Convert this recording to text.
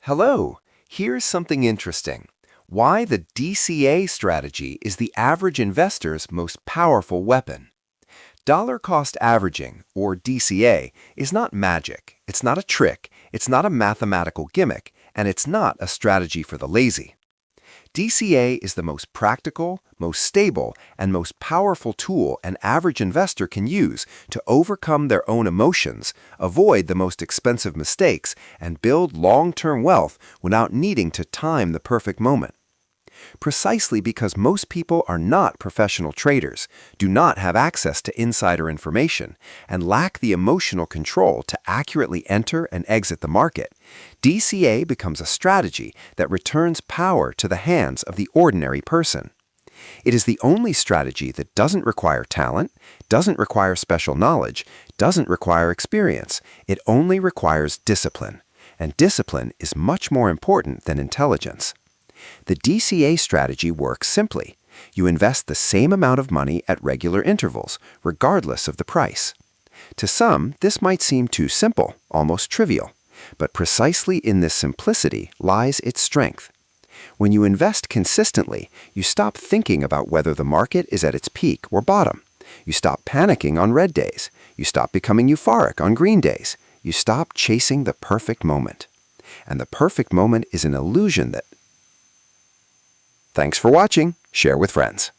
Hello, here's something interesting. Why the DCA strategy is the average investor's most powerful weapon. Dollar cost averaging, or DCA, is not magic, it's not a trick, it's not a mathematical gimmick, and it's not a strategy for the lazy. DCA is the most practical, most stable, and most powerful tool an average investor can use to overcome their own emotions, avoid the most expensive mistakes, and build long-term wealth without needing to time the perfect moment. Precisely because most people are not professional traders, do not have access to insider information, and lack the emotional control to accurately enter and exit the market, DCA becomes a strategy that returns power to the hands of the ordinary person. It is the only strategy that doesn't require talent, doesn't require special knowledge, doesn't require experience. It only requires discipline. And discipline is much more important than intelligence. The DCA strategy works simply. You invest the same amount of money at regular intervals, regardless of the price. To some, this might seem too simple, almost trivial. But precisely in this simplicity lies its strength. When you invest consistently, you stop thinking about whether the market is at its peak or bottom. You stop panicking on red days. You stop becoming euphoric on green days. You stop chasing the perfect moment. And the perfect moment is an illusion that... Thanks for watching. Share with friends.